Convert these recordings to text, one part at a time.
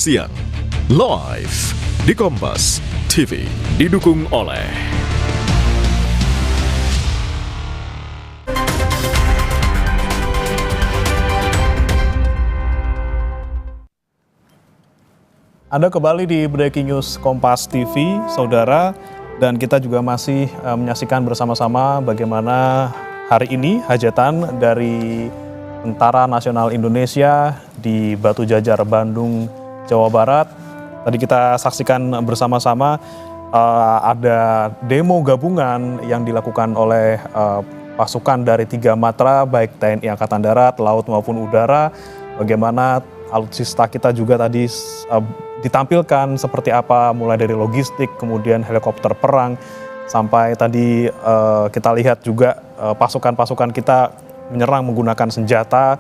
Siang live di Kompas TV didukung oleh Anda kembali di Breaking News Kompas TV, saudara, dan kita juga masih menyaksikan bersama-sama bagaimana hari ini hajatan dari Tentara Nasional Indonesia di Batu Jajar, Bandung, Jawa Barat. Tadi kita saksikan bersama-sama ada demo gabungan yang dilakukan oleh pasukan dari 3 matra, baik TNI Angkatan Darat, Laut maupun Udara. Bagaimana alutsista kita juga tadi ditampilkan seperti apa, mulai dari logistik, kemudian helikopter perang, sampai tadi kita lihat juga pasukan-pasukan kita menyerang menggunakan senjata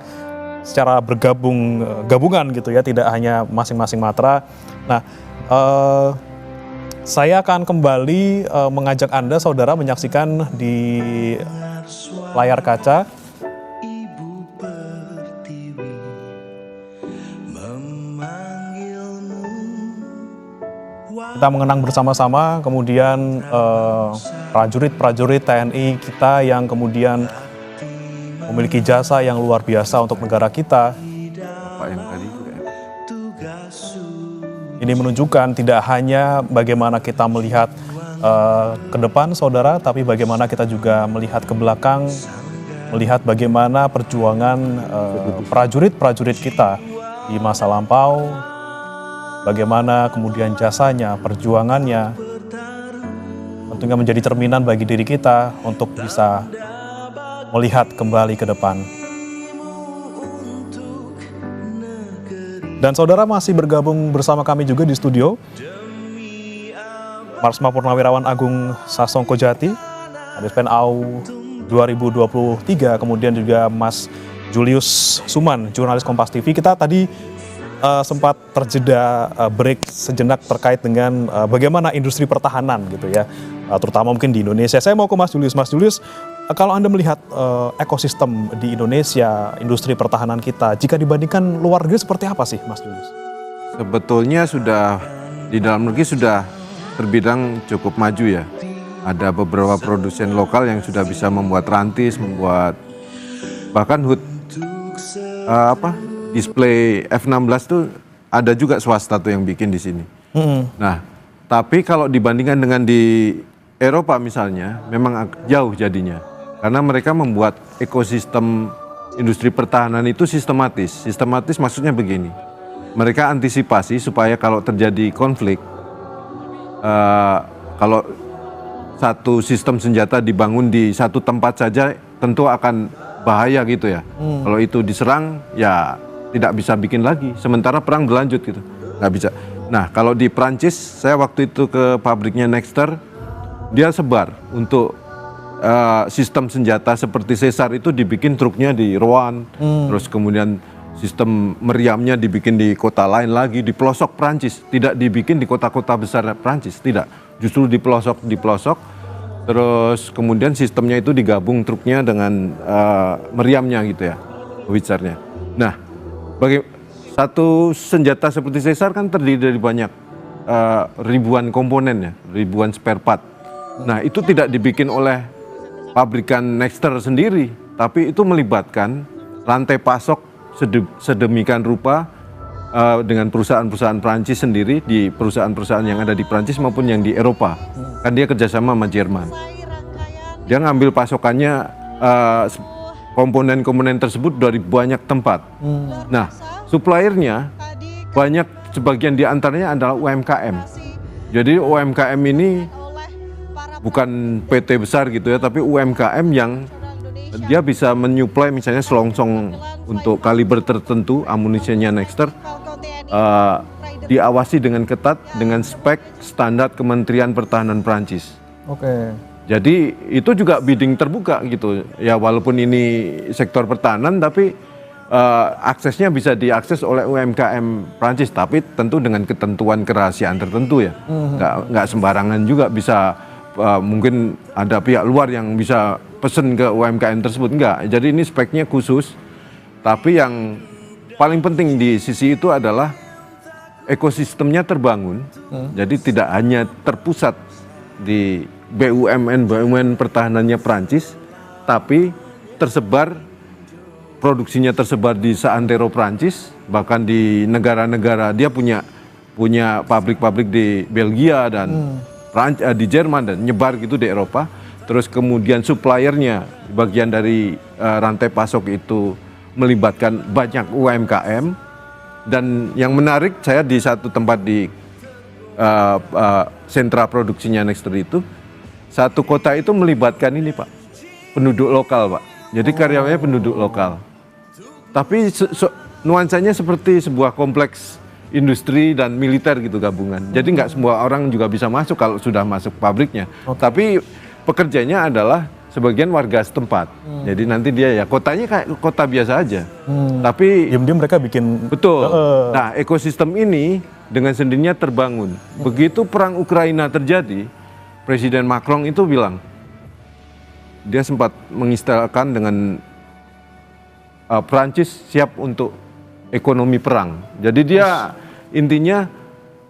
secara gabungan gitu ya, tidak hanya masing-masing matra. Nah, saya akan kembali mengajak Anda, saudara, menyaksikan di layar kaca kita mengenang bersama-sama kemudian prajurit-prajurit TNI kita yang kemudian memiliki jasa yang luar biasa untuk negara kita. Ini menunjukkan tidak hanya bagaimana kita melihat ke depan, saudara, tapi bagaimana kita juga melihat ke belakang, melihat bagaimana perjuangan prajurit-prajurit kita di masa lampau, bagaimana kemudian jasanya, perjuangannya, tentunya menjadi cerminan bagi diri kita untuk bisa melihat kembali ke depan. Dan saudara masih bergabung bersama kami juga di studio, Marsma Purnawirawan Agung Sasongko Jati, Kadispen AU 2023, kemudian juga Mas Julius Suman, jurnalis Kompas TV. Kita tadi sempat terjeda break sejenak terkait dengan bagaimana industri pertahanan gitu ya, terutama mungkin di Indonesia. Saya mau ke Mas Julius. Mas Julius, kalau Anda melihat ekosistem di Indonesia, industri pertahanan kita, jika dibandingkan luar negeri seperti apa sih, Mas Julius? Sebetulnya sudah di dalam negeri sudah terbilang cukup maju ya. Ada beberapa produsen lokal yang sudah bisa membuat rantis, membuat bahkan HUD display F-16 tuh ada juga swasta tuh yang bikin di sini. Nah, tapi kalau dibandingkan dengan di Eropa misalnya, memang jauh jadinya. Karena mereka membuat ekosistem industri pertahanan itu sistematis. Sistematis maksudnya begini, mereka antisipasi supaya kalau terjadi konflik, kalau satu sistem senjata dibangun di satu tempat saja tentu akan bahaya gitu ya. Kalau itu diserang ya tidak bisa bikin lagi, sementara perang berlanjut gitu, nggak bisa. Nah, kalau di Prancis, saya waktu itu ke pabriknya Nexter, dia sebar untuk sistem senjata seperti Caesar itu dibikin truknya di Rouen, terus kemudian sistem meriamnya dibikin di kota lain lagi, di pelosok Prancis, tidak dibikin di kota-kota besar Prancis, tidak, justru di pelosok, terus kemudian sistemnya itu digabung truknya dengan meriamnya gitu ya, howitzer-nya. Nah, satu senjata seperti Caesar kan terdiri dari banyak ribuan komponen ya, ribuan spare part. Nah, itu tidak dibikin oleh pabrikan Nexter sendiri, tapi itu melibatkan rantai pasok sedemikian rupa dengan perusahaan-perusahaan Prancis sendiri, di perusahaan-perusahaan yang ada di Prancis maupun yang di Eropa. Kan dia kerjasama sama Jerman. Dia ngambil pasokannya komponen-komponen tersebut dari banyak tempat. Nah, suppliernya banyak, sebagian di antaranya adalah UMKM. Jadi UMKM ini bukan PT besar gitu ya, tapi UMKM yang dia bisa menyuplai misalnya selongsong untuk kaliber tertentu, amunisinya Nexter, diawasi dengan ketat dengan spek standar Kementerian Pertahanan Prancis. Oke. Jadi itu juga bidding terbuka gitu ya, walaupun ini sektor pertahanan tapi aksesnya bisa diakses oleh UMKM Prancis, tapi tentu dengan ketentuan kerahasiaan tertentu ya, nggak sembarangan juga bisa. Mungkin ada pihak luar yang bisa pesen ke UMKM tersebut, enggak. Jadi ini speknya khusus, tapi yang paling penting di sisi itu adalah ekosistemnya terbangun, jadi tidak hanya terpusat di BUMN pertahanannya Prancis, tapi tersebar, produksinya tersebar di seantero Prancis, bahkan di negara-negara dia punya pabrik-pabrik di Belgia dan di Jerman dan nyebar gitu di Eropa. Terus kemudian suppliernya, bagian dari rantai pasok itu melibatkan banyak UMKM. Dan yang menarik, saya di satu tempat di sentra produksinya Nexter itu, satu kota itu melibatkan ini Pak, penduduk lokal Pak. Jadi karyawannya penduduk lokal. Tapi nuansanya seperti sebuah kompleks industri dan militer gitu gabungan. Jadi nggak semua orang juga bisa masuk kalau sudah masuk pabriknya. Tapi pekerjanya adalah sebagian warga setempat. Jadi nanti dia ya kotanya kayak kota biasa aja. Tapi diam-diam mereka bikin. Betul. Nah, ekosistem ini dengan sendirinya terbangun. Begitu perang Ukraina terjadi, Presiden Macron itu bilang, dia sempat mengistilahkan dengan Prancis siap untuk ekonomi perang. Jadi dia intinya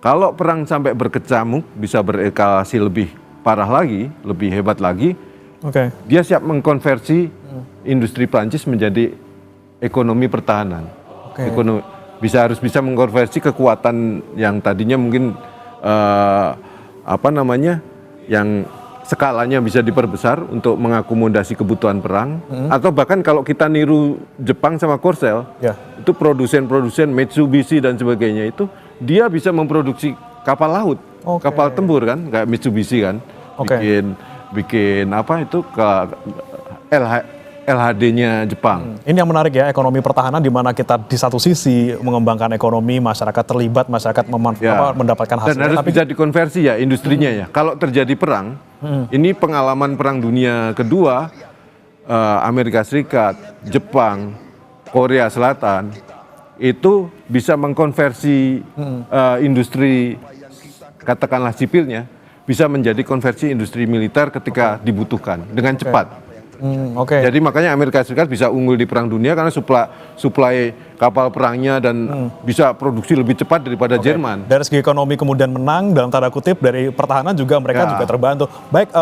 kalau perang sampai berkecamuk bisa bereskalasi lebih parah lagi, lebih hebat lagi, dia siap mengkonversi industri Prancis menjadi ekonomi pertahanan. Harus bisa mengkonversi kekuatan yang tadinya mungkin yang skalanya bisa diperbesar untuk mengakomodasi kebutuhan perang, atau bahkan kalau kita niru Jepang sama Korsel, itu produsen Mitsubishi dan sebagainya itu dia bisa memproduksi kapal laut, kapal tempur kan, kayak Mitsubishi kan, bikin apa itu ke LHD-nya Jepang. Ini yang menarik ya, ekonomi pertahanan di mana kita di satu sisi mengembangkan ekonomi, masyarakat terlibat, masyarakat mendapatkan hasil. Dan harus bisa dikonversi ya industrinya ya. Kalau terjadi perang, ini pengalaman Perang Dunia Kedua, Amerika Serikat, Jepang, Korea Selatan, itu bisa mengkonversi industri, katakanlah sipilnya, bisa menjadi konversi industri militer ketika dibutuhkan dengan cepat. Jadi makanya Amerika Serikat bisa unggul di Perang Dunia karena suplai kapal perangnya dan bisa produksi lebih cepat daripada Jerman. Dari segi ekonomi kemudian menang dalam tanda kutip, dari pertahanan juga mereka juga terbantu. Baik.